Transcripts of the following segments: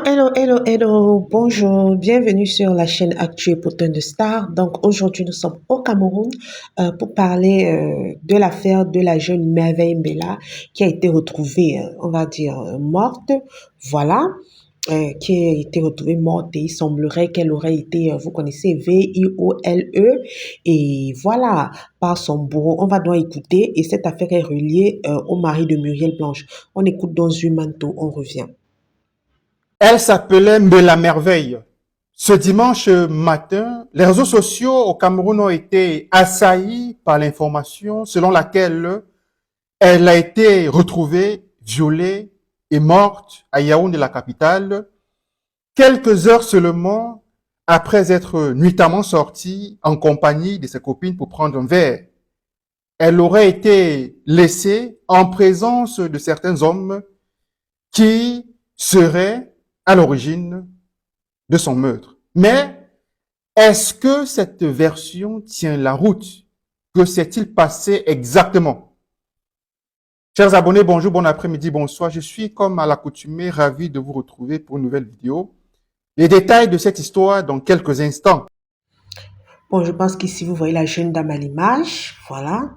Hello, bonjour, bienvenue sur la chaîne Actu et Potin de Star. Donc aujourd'hui, nous sommes au Cameroun pour parler de l'affaire de la jeune Merveille Mbella qui a été retrouvée, on va dire, morte. Voilà, qui a été retrouvée morte et il semblerait qu'elle aurait été, vous connaissez, VIOLE. Et voilà, par son bourreau. On va donc écouter et cette affaire est reliée au mari de Muriel Blanche. On écoute dans une manteau, on revient. Elle s'appelait Mbella Merveille. Ce dimanche matin, les réseaux sociaux au Cameroun ont été assaillis par l'information selon laquelle elle a été retrouvée, violée et morte à Yaoundé, la capitale, quelques heures seulement après être nuitamment sortie en compagnie de ses copines pour prendre un verre. Elle aurait été laissée en présence de certains hommes qui seraient à l'origine de son meurtre. Mais est-ce que cette version tient la route? Que s'est-il passé exactement? Chers abonnés, bonjour, bon après-midi, bonsoir. Je suis comme à l'accoutumée ravi de vous retrouver pour une nouvelle vidéo. Les détails de cette histoire dans quelques instants. Bon, je pense qu'ici, vous voyez la jeune dame à l'image. Voilà.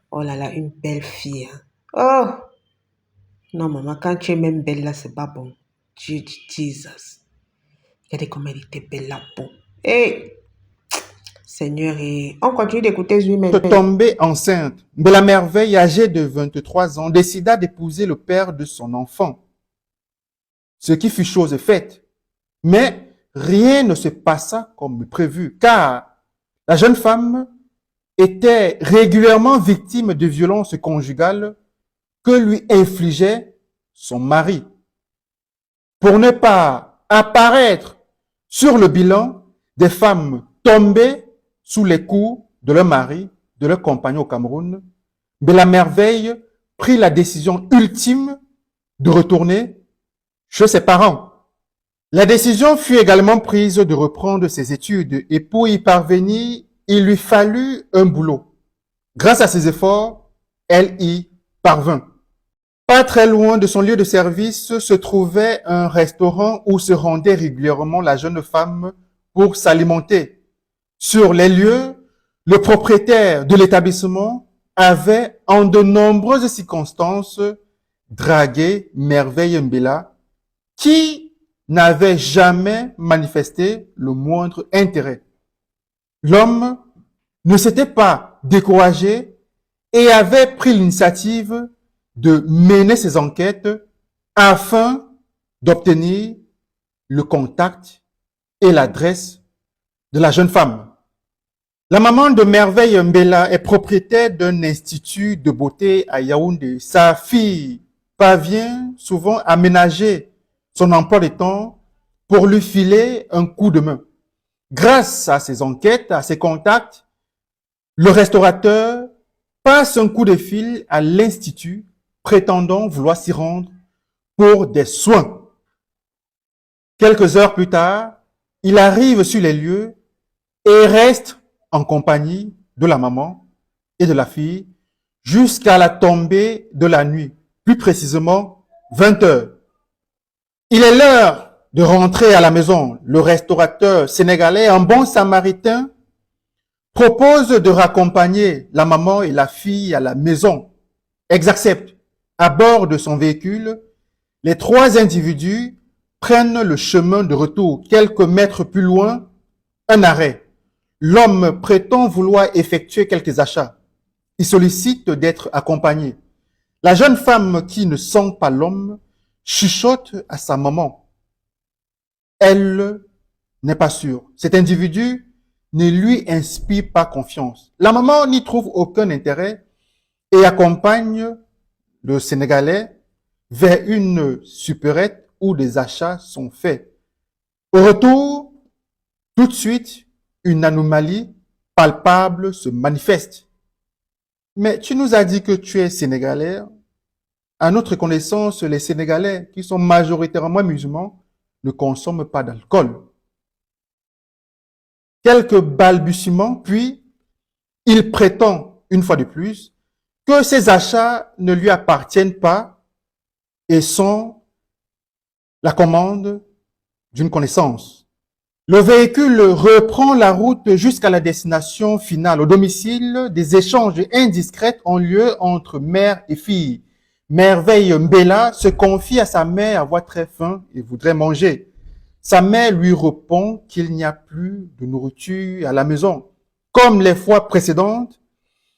Oh là là, une belle fille. Oh! Non, maman, quand tu es même belle là, c'est pas bon. Jesus. Regardez comme elle était belle la peau. Hey! Seigneur, et on continue d'écouter Zui Merveille. Tombée enceinte, Mbella Merveille, âgée de 23 ans, décida d'épouser le père de son enfant. Ce qui fut chose faite. Mais rien ne se passa comme prévu, car la jeune femme était régulièrement victime de violences conjugales que lui infligeait son mari. Pour ne pas apparaître sur le bilan des femmes tombées sous les coups de leur mari, de leur compagnon au Cameroun, Mbella Merveille prit la décision ultime de retourner chez ses parents. La décision fut également prise de reprendre ses études et pour y parvenir, il lui fallut un boulot. Grâce à ses efforts, elle y parvint. Pas très loin de son lieu de service se trouvait un restaurant où se rendait régulièrement la jeune femme pour s'alimenter. Sur les lieux, le propriétaire de l'établissement avait en de nombreuses circonstances dragué Merveille Mbella qui n'avait jamais manifesté le moindre intérêt. L'homme ne s'était pas découragé et avait pris l'initiative de mener ses enquêtes afin d'obtenir le contact et l'adresse de la jeune femme. La maman de Merveille Mbella est propriétaire d'un institut de beauté à Yaoundé. Sa fille parvient souvent à ménager son emploi de temps pour lui filer un coup de main. Grâce à ses enquêtes, à ses contacts, le restaurateur passe un coup de fil à l'institut prétendant vouloir s'y rendre pour des soins. Quelques heures plus tard, il arrive sur les lieux et reste en compagnie de la maman et de la fille jusqu'à la tombée de la nuit, plus précisément 20 heures. Il est l'heure de rentrer à la maison. Le restaurateur sénégalais, un bon samaritain, propose de raccompagner la maman et la fille à la maison. Elles acceptent. À bord de son véhicule, les trois individus prennent le chemin de retour. Quelques mètres plus loin, un arrêt. L'homme prétend vouloir effectuer quelques achats. Il sollicite d'être accompagné. La jeune femme qui ne sent pas l'homme chuchote à sa maman. Elle n'est pas sûre. Cet individu ne lui inspire pas confiance. La maman n'y trouve aucun intérêt et accompagne le Sénégalais vers une supérette où des achats sont faits. Au retour, tout de suite, une anomalie palpable se manifeste. Mais tu nous as dit que tu es Sénégalais. À notre connaissance, les Sénégalais, qui sont majoritairement musulmans, ne consomment pas d'alcool. Quelques balbutiements, puis il prétend, une fois de plus, que ces achats ne lui appartiennent pas et sont la commande d'une connaissance. Le véhicule reprend la route jusqu'à la destination finale. Au domicile, des échanges indiscrets ont lieu entre mère et fille. Merveille Mbela se confie à sa mère avoir très faim et voudrait manger. Sa mère lui répond qu'il n'y a plus de nourriture à la maison. Comme les fois précédentes,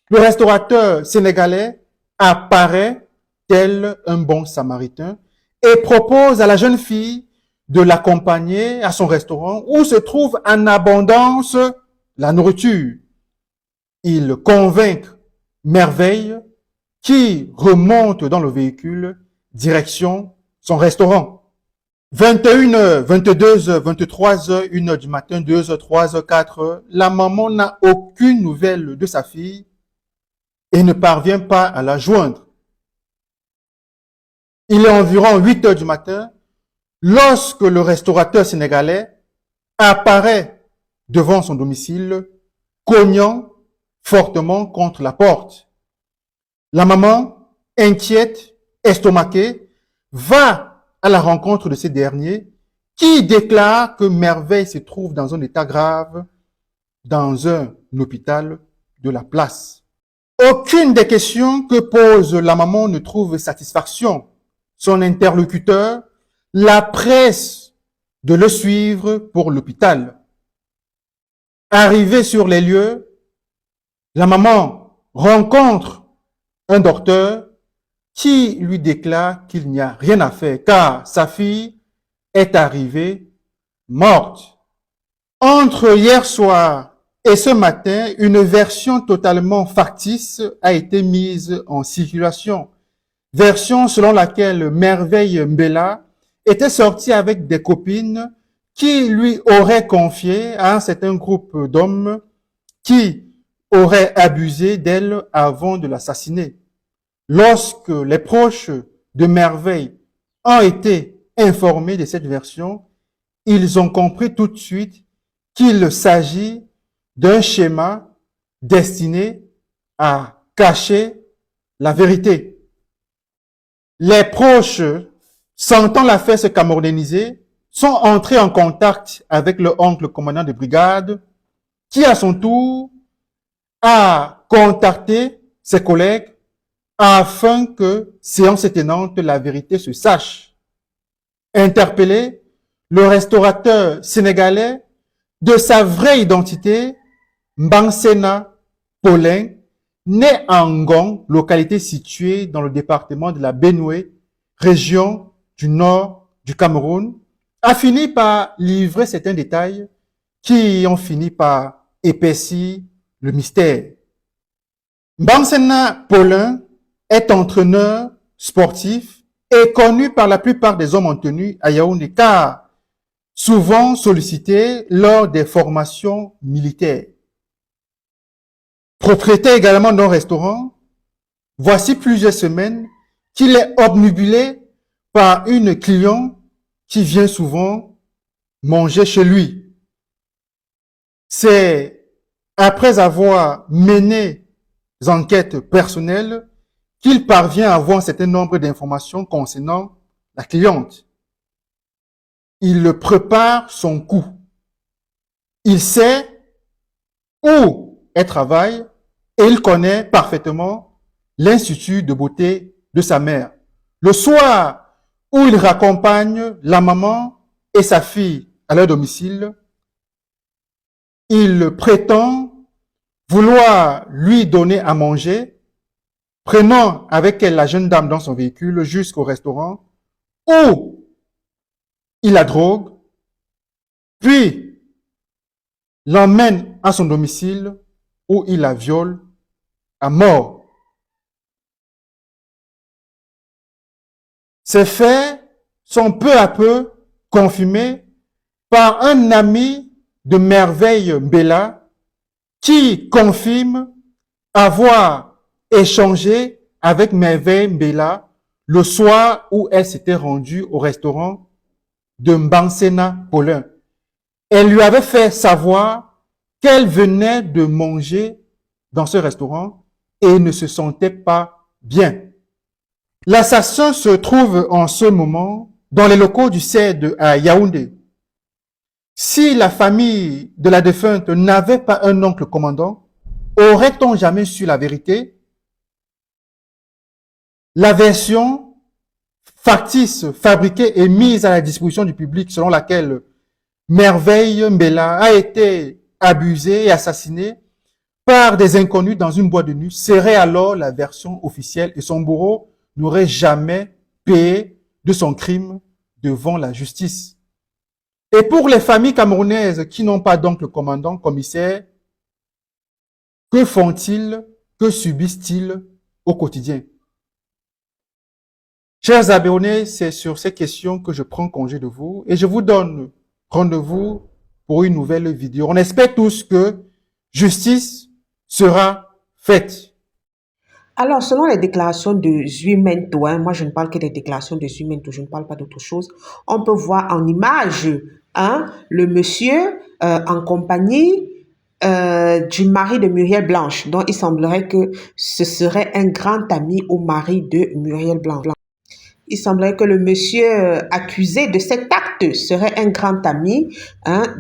le restaurateur sénégalais apparaît tel un bon samaritain et propose à la jeune fille de l'accompagner à son restaurant où se trouve en abondance la nourriture. Il convainc Merveille qui remonte dans le véhicule direction son restaurant. 21h, 22h, 23h, 1h du matin, 2h, 3h, 4h, la maman n'a aucune nouvelle de sa fille et ne parvient pas à la joindre. Il est environ 8h du matin lorsque le restaurateur sénégalais apparaît devant son domicile, cognant fortement contre la porte. La maman, inquiète, estomaquée, va à la rencontre de ces derniers qui déclarent que Merveille se trouve dans un état grave dans un hôpital de la place. Aucune des questions que pose la maman ne trouve satisfaction. Son interlocuteur la presse de le suivre pour l'hôpital. Arrivée sur les lieux, la maman rencontre un docteur qui lui déclare qu'il n'y a rien à faire car sa fille est arrivée morte. Entre hier soir et ce matin, une version totalement factice a été mise en circulation. Version selon laquelle Merveille Mbela était sortie avec des copines qui lui auraient confié à un certain groupe d'hommes qui auraient abusé d'elle avant de l'assassiner. Lorsque les proches de Merveille ont été informés de cette version, ils ont compris tout de suite qu'il s'agit d'un schéma destiné à cacher la vérité. Les proches, sentant l'affaire se camerounéniser, sont entrés en contact avec le oncle commandant de brigade, qui à son tour a contacté ses collègues afin que, séance tenante, la vérité se sache. Interpellé, le restaurateur sénégalais, de sa vraie identité, Mbansena Paulin, né à Ngong, localité située dans le département de la Benoué, région du nord du Cameroun, a fini par livrer certains détails qui ont fini par épaissir le mystère. Mbansena Paulin est entraîneur sportif et connu par la plupart des hommes en tenue à Yaoundé car souvent sollicité lors des formations militaires. Propriétaire également d'un restaurant, voici plusieurs semaines qu'il est obnubilé par une cliente qui vient souvent manger chez lui. C'est après avoir mené des enquêtes personnelles qu'il parvient à avoir un certain nombre d'informations concernant la cliente. Il prépare son coup. Il sait où elle travaille et il connaît parfaitement l'institut de beauté de sa mère. Le soir où il raccompagne la maman et sa fille à leur domicile, il prétend vouloir lui donner à manger, prenant avec elle la jeune dame dans son véhicule jusqu'au restaurant où il la drogue, puis l'emmène à son domicile où il la viole à mort. Ces faits sont peu à peu confirmés par un ami de Merveille Mbela qui confirme avoir échangé avec Merveille Mbela le soir où elle s'était rendue au restaurant de Mbansena Paulin. Elle lui avait fait savoir qu'elle venait de manger dans ce restaurant et ne se sentait pas bien. L'assassin se trouve en ce moment dans les locaux du CED à Yaoundé. Si la famille de la défunte n'avait pas un oncle commandant, aurait-on jamais su la vérité? La version factice, fabriquée et mise à la disposition du public selon laquelle Merveille Mbela a été abusée et assassinée par des inconnus dans une boîte de nuit serait alors la version officielle et son bourreau n'aurait jamais payé de son crime devant la justice. Et pour les familles camerounaises qui n'ont pas d'oncle commandant, commissaire, que font-ils, que subissent-ils au quotidien? Chers abonnés, c'est sur ces questions que je prends congé de vous et je vous donne rendez-vous pour une nouvelle vidéo. On espère tous que justice sera faite. Alors, selon les déclarations de Zuimento, moi je ne parle que des déclarations de Zuimento, je ne parle pas d'autre chose, on peut voir en image le monsieur en compagnie du mari de Muriel Blanche, dont il semblerait que ce serait un grand ami au mari de Muriel Blanche. Il semblerait que le monsieur accusé de cet acte serait un grand ami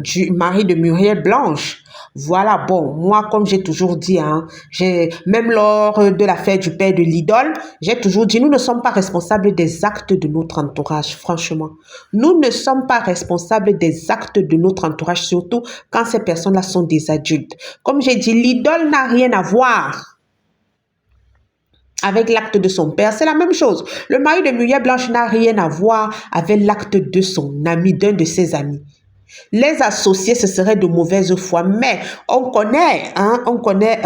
du mari de Muriel Blanche. Voilà, bon, moi, comme j'ai toujours dit, même lors de l'affaire du père de l'idole, j'ai toujours dit, nous ne sommes pas responsables des actes de notre entourage, franchement. Nous ne sommes pas responsables des actes de notre entourage, surtout quand ces personnes-là sont des adultes. Comme j'ai dit, l'idole n'a rien à voir avec l'acte de son père, c'est la même chose. Le mari de Muriel Blanche n'a rien à voir avec l'acte de son ami, d'un de ses amis. Les associés, ce serait de mauvaise foi, mais on connaît, on connaît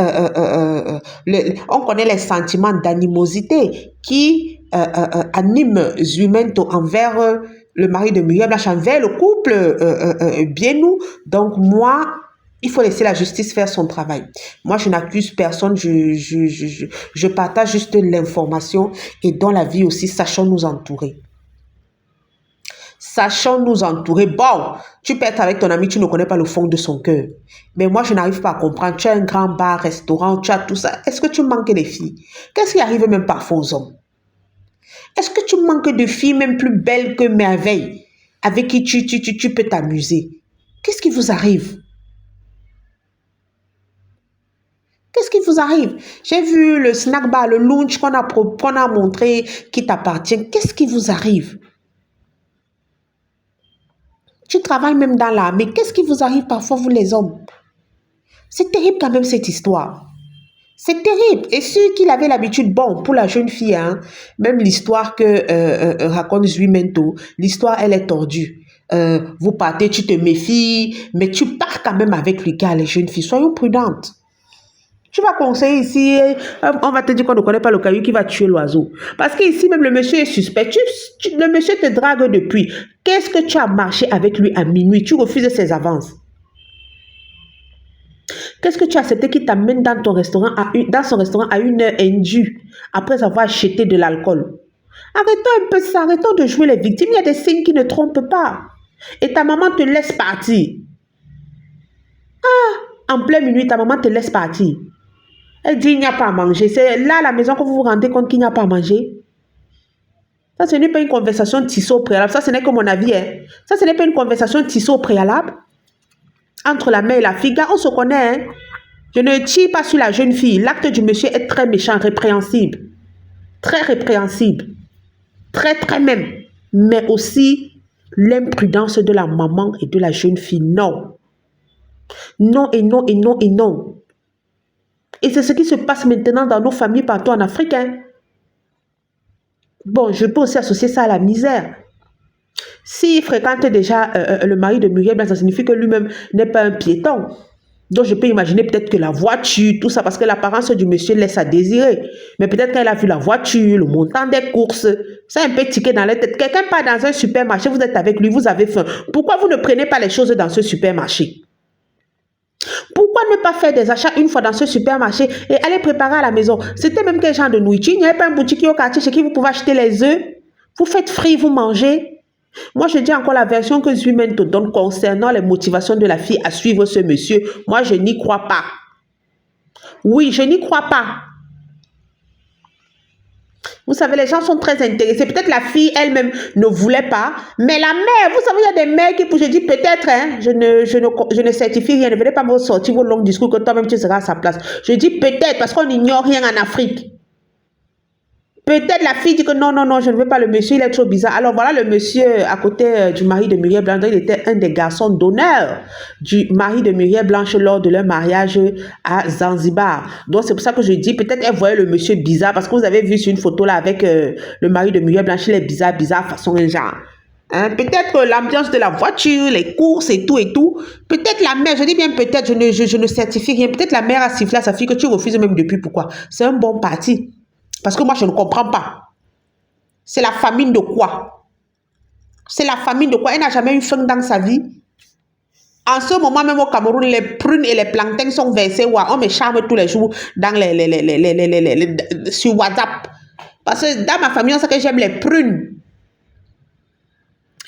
les sentiments d'animosité qui animent Zuimento envers le mari de Muriel Blanche, envers le couple Bienou. Donc moi, il faut laisser la justice faire son travail. Moi, je n'accuse personne, je partage juste l'information et dans la vie aussi, sachons nous entourer. Sachons nous entourer. Bon, tu peux être avec ton ami, tu ne connais pas le fond de son cœur. Mais moi, je n'arrive pas à comprendre. Tu as un grand bar, restaurant, tu as tout ça. Est-ce que tu manques des filles? Qu'est-ce qui arrive même parfois aux hommes? Est-ce que tu manques de filles même plus belles que Merveille, avec qui tu peux t'amuser? Qu'est-ce qui vous arrive? Qu'est-ce qui vous arrive? J'ai vu le snack bar, le lunch qu'on a montré qui t'appartient. Qu'est-ce qui vous arrive? Tu travailles même dans l'armée. Qu'est-ce qui vous arrive parfois, vous les hommes? C'est terrible quand même cette histoire. C'est terrible. Et ceux qui avaient l'habitude, bon, pour la jeune fille, même l'histoire que raconte Zuimento, l'histoire, elle est tordue. Vous partez, tu te méfies, mais tu pars quand même avec le gars, les jeunes filles. Soyons prudentes. Tu vas conseiller ici, on va te dire qu'on ne connaît pas le caillou qui va tuer l'oiseau. Parce qu'ici, même le monsieur est suspect. Le monsieur te drague depuis. Qu'est-ce que tu as marché avec lui à minuit? Tu refuses ses avances. Qu'est-ce que tu as accepté qui t'amène dans son restaurant à une heure indue après avoir acheté de l'alcool? Arrêtons un peu ça, arrêtons de jouer les victimes. Il y a des signes qui ne trompent pas. Et ta maman te laisse partir. En pleine minuit, ta maman te laisse partir. Elle dit il n'y a pas à manger. C'est là à la maison que vous vous rendez compte qu'il n'y a pas à manger. Ça, ce n'est pas une conversation tissée au préalable. Ça, ce n'est que mon avis. Ça, ce n'est pas une conversation tissée au préalable. Entre la mère et la fille, on se connaît. Je ne tire pas sur la jeune fille. L'acte du monsieur est très méchant, répréhensible. Très répréhensible. Très, très même. Mais aussi l'imprudence de la maman et de la jeune fille. Non. Non et non et non et non. Et c'est ce qui se passe maintenant dans nos familles partout en Afrique. Bon, je peux aussi associer ça à la misère. S'il fréquente déjà le mari de Muriel Blanche, ça signifie que lui-même n'est pas un piéton. Donc, je peux imaginer peut-être que la voiture, tout ça, parce que l'apparence du monsieur laisse à désirer. Mais peut-être qu'elle a vu la voiture, le montant des courses, ça a un peu tiqué dans la tête. Quelqu'un part dans un supermarché, vous êtes avec lui, vous avez faim. Pourquoi vous ne prenez pas les choses dans ce supermarché? Pourquoi ne pas faire des achats une fois dans ce supermarché et aller préparer à la maison? C'était même quel genre de nourriture? Il n'y avait pas un boutique au quartier chez qui vous pouvez acheter les œufs? Vous faites frire, vous mangez? Moi, je dis encore la version que Zuimento donne concernant les motivations de la fille à suivre ce monsieur. Moi, je n'y crois pas. Oui, je n'y crois pas. Vous savez, les gens sont très intéressés. Peut-être la fille elle-même ne voulait pas, mais la mère, vous savez, il y a des mères qui, je dis peut-être, hein, je ne certifie rien, ne venez pas me sortir vos longs discours que toi-même tu seras à sa place. Je dis peut-être, parce qu'on n'ignore rien en Afrique. Peut-être la fille dit que non, non, non, je ne veux pas le monsieur, il est trop bizarre. Alors voilà le monsieur à côté du mari de Muriel Blanche. Il était un des garçons d'honneur du mari de Muriel Blanche lors de leur mariage à Zanzibar. Donc c'est pour ça que je dis, peut-être elle voyait le monsieur bizarre, parce que vous avez vu sur une photo là avec le mari de Muriel Blanche, il est bizarre, bizarre, façon un genre. Hein, peut-être l'ambiance de la voiture, les courses et tout et tout. Peut-être la mère, je dis bien peut-être, je ne certifie rien. Peut-être la mère a sifflé à sa fille que tu refuses même depuis. Pourquoi? C'est un bon parti. Parce que moi, je ne comprends pas. C'est la famine de quoi? C'est la famine de quoi? Elle n'a jamais eu faim dans sa vie. En ce moment, même au Cameroun, les prunes et les plantains sont versés. On me charme tous les jours dans sur WhatsApp. Parce que dans ma famille, on sait que j'aime les prunes.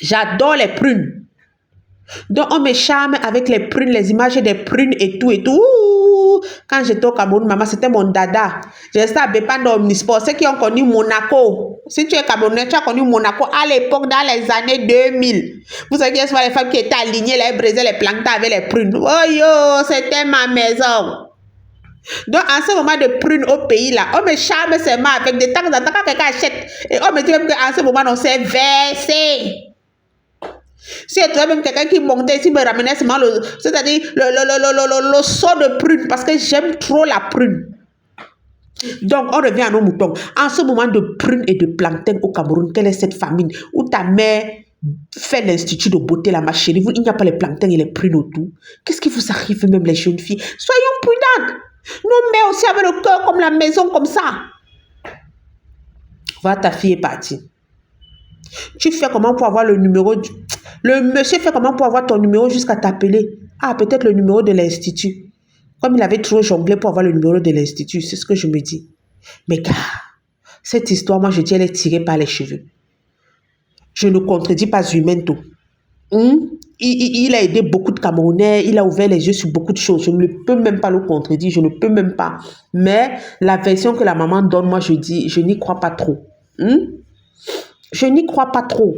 J'adore les prunes. Donc, on me charme avec les prunes, les images des prunes et tout et tout. Ouh, quand j'étais au Cameroun, maman, c'était mon dada. J'étais à Bépanda Omnisport. Ceux qui ont connu Monaco. Si tu es Camerounais, tu as connu Monaco à l'époque, dans les années 2000. Vous savez qu'il y a les femmes qui étaient alignées, là, elles brisaient les plantains avec les prunes. Oh yo, c'était ma maison. Donc, en ce moment de prunes au pays, là, on me charme seulement avec des temps en temps quand quelqu'un achète. Et on me dit même qu'en ce moment, on s'est versé. Si il y a même quelqu'un qui montait ici, me ramenait seulement c'est-à-dire le saut de prune, parce que j'aime trop la prune. Donc, on revient à nos moutons. En ce moment de prune et de plantain au Cameroun, quelle est cette famine où ta mère fait l'institut de beauté, la ma chérie, il n'y a pas les plantains et les prunes autour. Qu'est-ce qui vous arrive, même les jeunes filles? Soyons prudentes. Nos mères aussi avaient le cœur comme la maison, comme ça. Voilà, ta fille est partie. Tu fais comment pour avoir le numéro du... Le monsieur fait comment pour avoir ton numéro jusqu'à t'appeler? Ah, peut-être le numéro de l'institut. Comme il avait trop jonglé pour avoir le numéro de l'institut, c'est ce que je me dis. Mais gars, cette histoire, moi je dis, elle est tirée par les cheveux. Je ne contredis pas Zumento. Il a aidé beaucoup de Camerounais, il a ouvert les yeux sur beaucoup de choses. Je ne peux même pas le contredire, je ne peux même pas. Mais la version que la maman donne, moi je dis, je n'y crois pas trop. Je n'y crois pas trop.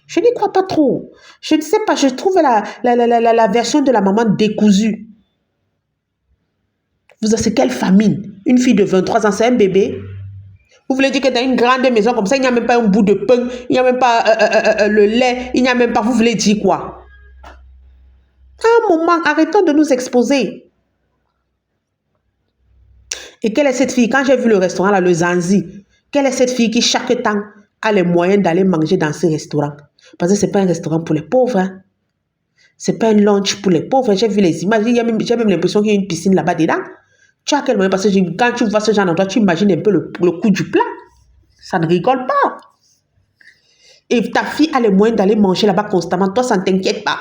Je n'y crois pas trop. Je ne sais pas, je trouve la version de la maman décousue. Vous savez quelle famine? Une fille de 23 ans, c'est un bébé. Vous voulez dire que dans une grande maison comme ça, il n'y a même pas un bout de pain, il n'y a même pas le lait, il n'y a même pas... Vous voulez dire quoi? À un moment, arrêtons de nous exposer. Et quelle est cette fille? Quand j'ai vu le restaurant, là, le Zanzi, quelle est cette fille qui, chaque temps, a les moyens d'aller manger dans ce restaurant? Parce que ce n'est pas un restaurant pour les pauvres. Hein? Ce n'est pas un lunch pour les pauvres. J'ai vu les images. J'ai même l'impression qu'il y a une piscine là-bas dedans. Tu as quel moyen? Parce que quand tu vois ce genre d'endroit, tu imagines un peu le coût du plat. Ça ne rigole pas. Et ta fille a les moyens d'aller manger là-bas constamment. Toi, ça ne t'inquiète pas.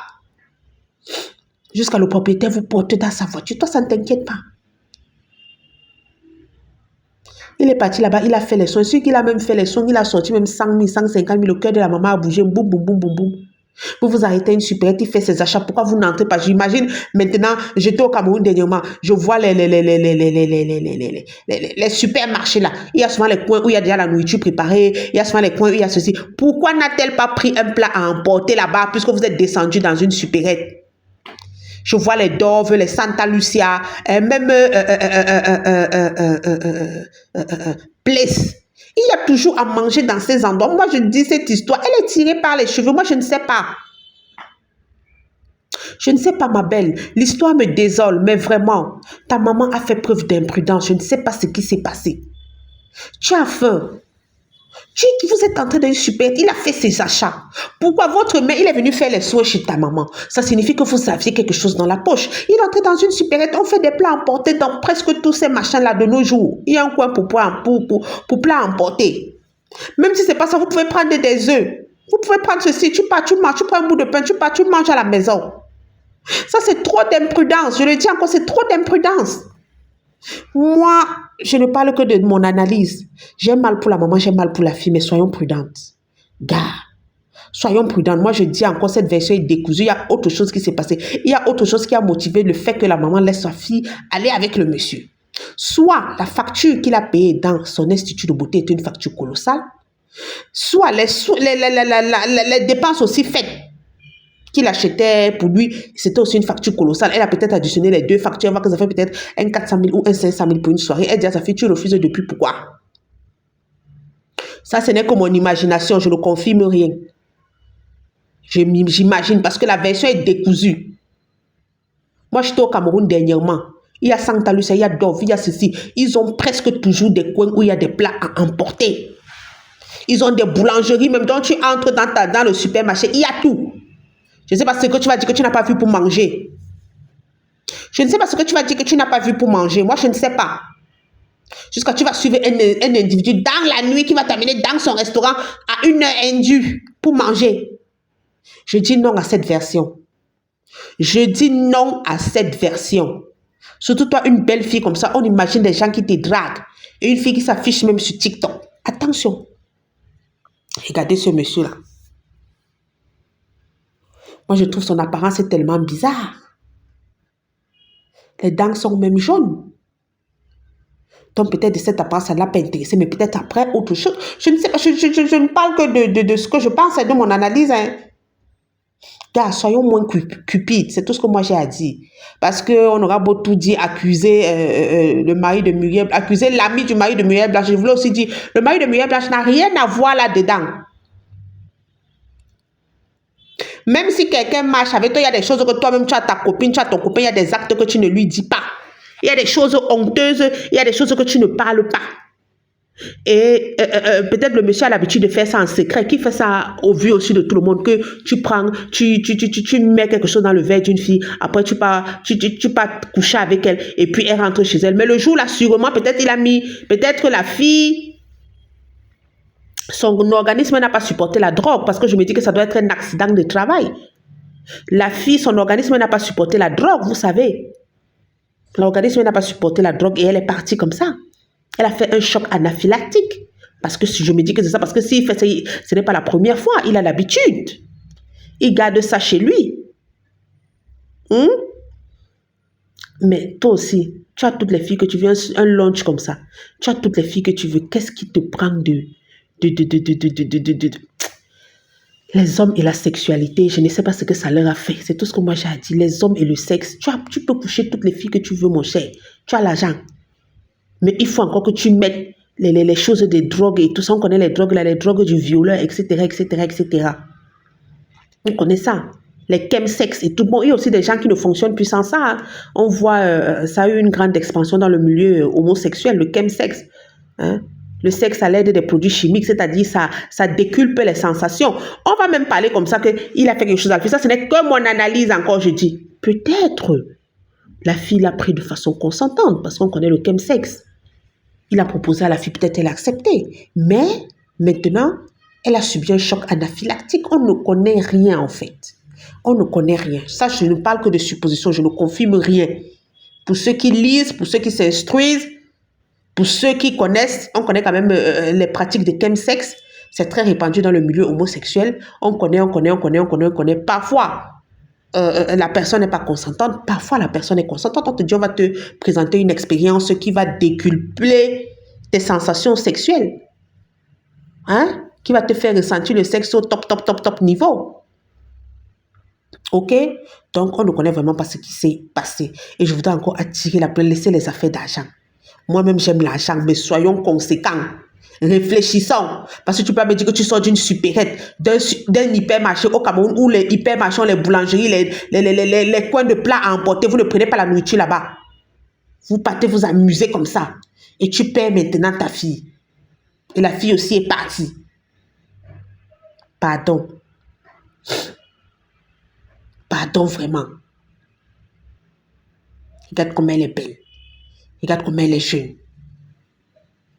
Jusqu'à le propriétaire vous porte dans sa voiture. Toi, ça ne t'inquiète pas. Il est parti là-bas, il a fait les soins. Celui qui a même fait les soins, il a sorti même 100 000, 150 000. Le cœur de la maman a bougé. Boum, boum, boum, boum, boum. Vous vous arrêtez une supérette, il fait ses achats. Pourquoi vous n'entrez pas? J'imagine maintenant, j'étais au Cameroun dernièrement, je vois les supermarchés là. Il y a souvent les coins où il y a déjà la nourriture préparée. Il y a souvent les coins où il y a ceci. Pourquoi n'a-t-elle pas pris un plat à emporter là-bas puisque vous êtes descendu dans une supérette? Je vois les Dove, les Santa Lucia, même Place. Il y a toujours à manger dans ces endroits. Moi, je dis cette histoire, elle est tirée par les cheveux. Moi, je ne sais pas. Je ne sais pas, ma belle. L'histoire me désole, mais vraiment, ta maman a fait preuve d'imprudence. Je ne sais pas ce qui s'est passé. Tu as faim. Vous êtes entré dans une supérette, il a fait ses achats. Pourquoi votre mère, il est venu faire les soins chez ta maman? Ça signifie que vous aviez quelque chose dans la poche. Il est entré dans une supérette, on fait des plats emportés dans presque tous ces machins-là de nos jours. Il y a un coin pour plats emportés. Même si ce n'est pas ça, vous pouvez prendre des œufs. Vous pouvez prendre ceci, tu pars, tu manges, tu prends un bout de pain, tu pars, tu manges à la maison. Ça, c'est trop d'imprudence. Je le dis encore, c'est trop d'imprudence. Moi, je ne parle que de mon analyse. J'ai mal pour la maman, j'ai mal pour la fille, mais soyons prudentes. Gars, soyons prudentes. Moi, je dis encore, cette version est décousue. Il y a autre chose qui s'est passé. Il y a autre chose qui a motivé le fait que la maman laisse sa fille aller avec le monsieur. Soit la facture qu'il a payée dans son institut de beauté est une facture colossale, soit les dépenses aussi faites qu'il achetait pour lui, c'était aussi une facture colossale. Elle a peut-être additionné les deux factures. Elle voit que ça fait peut-être un 400 000 ou un 500 000 pour une soirée. Elle dit à sa fille, tu refuses depuis, pourquoi? Ça, ce n'est que mon imagination, je ne confirme rien. J'imagine parce que la version est décousue. Moi, j'étais au Cameroun dernièrement. Il y a Santa Lucia, il y a Dove, il y a ceci. Ils ont presque toujours des coins où il y a des plats à emporter. Ils ont des boulangeries, même quand tu entres dans le supermarché, il y a tout. Je ne sais pas ce que tu vas dire que tu n'as pas vu pour manger. Je ne sais pas ce que tu vas dire que tu n'as pas vu pour manger. Moi, je ne sais pas. Jusqu'à tu vas suivre un individu dans la nuit qui va t'amener dans son restaurant à 1h indue pour manger. Je dis non à cette version. Je dis non à cette version. Surtout toi, une belle fille comme ça, on imagine des gens qui te draguent. Et une fille qui s'affiche même sur TikTok. Attention. Regardez ce monsieur-là. Moi, je trouve son apparence est tellement bizarre. Les dents sont même jaunes. Donc, peut-être de cette apparence, ça ne l'a pas intéressé, mais peut-être après, autre chose. Je ne sais pas, je ne parle que de ce que je pense, de mon analyse. Hein. Gars, soyons moins cupides, c'est tout ce que moi j'ai à dire. Parce qu'on aura beau tout dire, accuser le mari de Muriel, accuser l'ami du mari de Muriel Blanche. Je voulais aussi dire, le mari de Muriel Blanche n'a rien à voir là-dedans. Même si quelqu'un marche avec toi, il y a des choses que toi-même, tu as ta copine, tu as ton copain, il y a des actes que tu ne lui dis pas. Il y a des choses honteuses, il y a des choses que tu ne parles pas. Et peut-être le monsieur a l'habitude de faire ça en secret, qui fait ça au vu aussi de tout le monde, que tu prends, tu mets quelque chose dans le verre d'une fille, après tu pars coucher avec elle, et puis elle rentre chez elle. Mais le jour là, sûrement, peut-être il a mis, peut-être que la fille, son organisme n'a pas supporté la drogue, parce que je me dis que ça doit être un accident de travail. La fille, son organisme n'a pas supporté la drogue, vous savez. L'organisme n'a pas supporté la drogue et elle est partie comme ça. Elle a fait un choc anaphylactique. Parce que si je me dis que c'est ça, parce que s'il fait ça, ce n'est pas la première fois, il a l'habitude. Il garde ça chez lui. Mais toi aussi, tu as toutes les filles que tu veux, un lunch comme ça. Tu as toutes les filles que tu veux. Qu'est-ce qui te prend les hommes et la sexualité, je ne sais pas ce que ça leur a fait. C'est tout ce que moi j'ai à dire. Les hommes et le sexe. Tu peux coucher toutes les filles que tu veux, mon cher. Tu as l'argent. Mais il faut encore que tu mettes les choses des drogues et tout ça. On connaît les drogues là, les drogues du violeur, etc., etc., etc. On connaît ça. Les chemsex et tout. Bon, il y a aussi des gens qui ne fonctionnent plus sans ça. Hein. On voit, ça a eu une grande expansion dans le milieu homosexuel, le chemsex. Hein? Le sexe à l'aide des produits chimiques, c'est-à-dire ça déculpe les sensations. On va même parler comme ça qu'il a fait quelque chose à la fille. Ça, ce n'est que mon analyse encore, je dis. Peut-être la fille l'a pris de façon consentante parce qu'on connaît le chemsex. Il a proposé à la fille, peut-être elle a accepté. Mais maintenant, elle a subi un choc anaphylactique. On ne connaît rien en fait. On ne connaît rien. Ça, je ne parle que de suppositions, je ne confirme rien. Pour ceux qui lisent, pour ceux qui s'instruisent, pour ceux qui connaissent, on connaît quand même les pratiques de chemsex. C'est très répandu dans le milieu homosexuel. On connaît. Parfois, la personne n'est pas consentante. Parfois, la personne est consentante. On te dit, on va te présenter une expérience qui va déculper tes sensations sexuelles. Hein? Qui va te faire ressentir le sexe au top niveau. Ok? Donc, on ne connaît vraiment pas ce qui s'est passé. Et je voudrais encore attirer la plaie, laisser les affaires d'argent. Moi-même, j'aime l'argent, mais soyons conséquents. Réfléchissons. Parce que tu peux me dire que tu sors d'une supérette, d'un hypermarché au Cameroun, où les hypermarchés, les boulangeries, les coins de plats à emporter, vous ne prenez pas la nourriture là-bas. Vous partez vous amuser comme ça. Et tu perds maintenant ta fille. Et la fille aussi est partie. Pardon. Pardon vraiment. Regarde comme elle est belle. Regarde comment elle est jeune.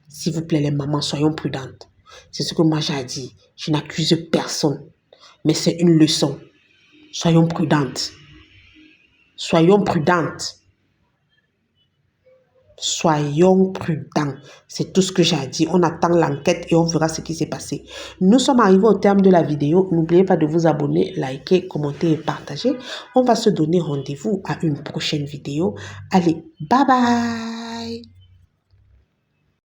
S'il vous plaît, les mamans, soyons prudentes. C'est ce que moi j'ai dit. Je n'accuse personne. Mais c'est une leçon. Soyons prudentes. Soyons prudentes. Soyons prudents. C'est tout ce que j'ai à dire. On attend l'enquête et on verra ce qui s'est passé. Nous sommes arrivés au terme de la vidéo. N'oubliez pas de vous abonner, liker, commenter et partager. On va se donner rendez-vous à une prochaine vidéo. Allez, bye bye.